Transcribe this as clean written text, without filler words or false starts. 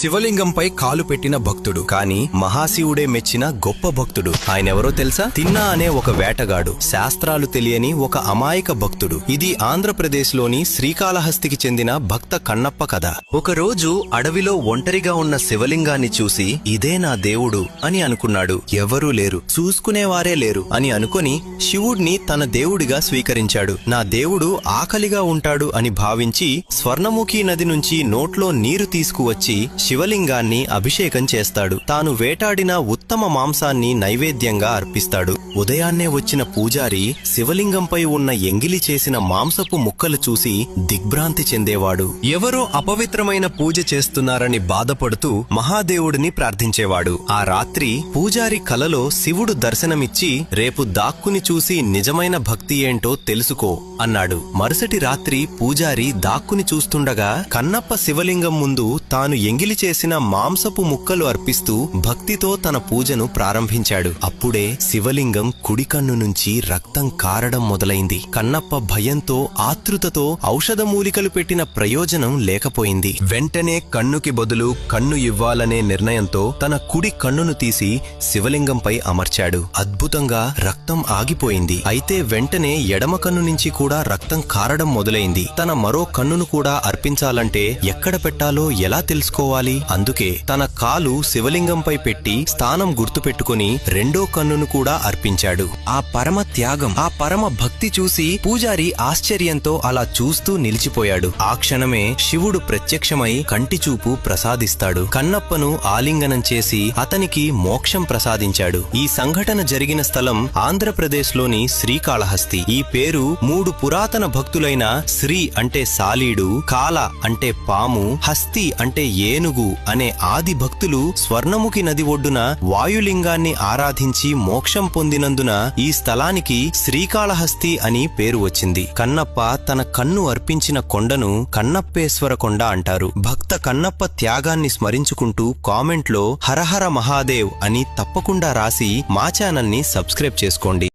శివలింగంపై కాలు పెట్టిన భక్తుడు, కాని మహాశివుడే మెచ్చిన గొప్ప భక్తుడు. ఆయనెవరో తెలుసా? తిన్నా అనే ఒక వేటగాడు, శాస్త్రాలు తెలియని ఒక అమాయక భక్తుడు. ఇది ఆంధ్రప్రదేశ్లోని శ్రీకాళహస్తికి చెందిన భక్త కన్నప్ప కథ. ఒకరోజు అడవిలో ఒంటరిగా ఉన్న శివలింగాన్ని చూసి ఇదే నా దేవుడు అని అనుకున్నాడు. ఎవరూ లేరు, చూసుకునేవారే లేరు అని అనుకొని శివుడిని తన దేవుడిగా స్వీకరించాడు. నా దేవుడు ఆకలిగా ఉంటాడు అని భావించి స్వర్ణముఖి నది నుంచి నోట్లో నీరు తీసుకువచ్చి శివలింగాన్ని అభిషేకం చేస్తాడు. తాను వేటాడిన ఉత్తమ మాంసాన్ని నైవేద్యంగా అర్పిస్తాడు. ఉదయాన్నే వచ్చిన పూజారి శివలింగంపై ఉన్న ఎంగిలి చేసిన మాంసపు ముక్కలు చూసి దిగ్భ్రాంతి చెందేవాడు. ఎవరో అపవిత్రమైన పూజ చేస్తున్నారని బాధపడుతూ మహాదేవుడిని ప్రార్థించేవాడు. ఆ రాత్రి పూజారి కలలో శివుడు దర్శనమిచ్చి, రేపు దాక్కుని చూసి నిజమైన భక్తి ఏంటో తెలుసుకో అన్నాడు. మరుసటి రాత్రి పూజారి దాక్కుని చూస్తుండగా కన్నప్ప శివలింగం ముందు తాను ఎంగిలి చేసిన మాంసపు ముక్కలు అర్పిస్తూ భక్తితో తన పూజను ప్రారంభించాడు. అప్పుడే శివలింగం కుడి కన్ను నుంచి రక్తం కారడం మొదలైంది. కన్నప్ప భయంతో ఆతృతతో ఔషధమూలికలు పెట్టిన ప్రయోజనం లేకపోయింది. వెంటనే కన్నుకి బదులు కన్ను ఇవ్వాలనే నిర్ణయంతో తన కుడి కన్నును తీసి శివలింగంపై అమర్చాడు. అద్భుతంగా రక్తం ఆగిపోయింది. అయితే వెంటనే ఎడమ కన్ను నుంచి కూడా రక్తం కారడం మొదలైంది. తన మరో కన్నును కూడా అర్పించాలంటే ఎక్కడ పెట్టాలో ఎలా తెలుసుకోవాలి? అందుకే తన కాలు శివలింగంపై పెట్టి స్థానం గుర్తుపెట్టుకుని రెండో కన్నును కూడా అర్పించాడు. ఆ పరమ త్యాగం, ఆ పరమ భక్తి చూసి పూజారి ఆశ్చర్యంతో అలా చూస్తూ నిలిచిపోయాడు. ఆ క్షణమే శివుడు ప్రత్యక్షమై కంటిచూపు ప్రసాదిస్తాడు. కన్నప్పను ఆలింగనం చేసి అతనికి మోక్షం ప్రసాదించాడు. ఈ సంఘటన జరిగిన స్థలం ఆంధ్రప్రదేశ్లోని శ్రీకాళహస్తి. ఈ పేరు 3 పురాతన భక్తులైన శ్రీ అంటే సాలీడు, కాల అంటే పాము, హస్తి అంటే ఏనుగు అనే ఆది భక్తులు స్వర్ణముఖి నది ఒడ్డున వాయులింగాన్ని ఆరాధించి మోక్షం పొందినందున ఈ స్థలానికి శ్రీకాళహస్తి అని పేరు వచ్చింది. కన్నప్ప తన కన్ను అర్పించిన కొండను కన్నప్పేశ్వర కొండ అంటారు. భక్త కన్నప్ప త్యాగాన్ని స్మరించుకుంటూ కామెంట్లో హరహర మహాదేవ్ అని తప్పకుండా రాసి మా ఛానల్ని సబ్స్క్రైబ్ చేసుకోండి.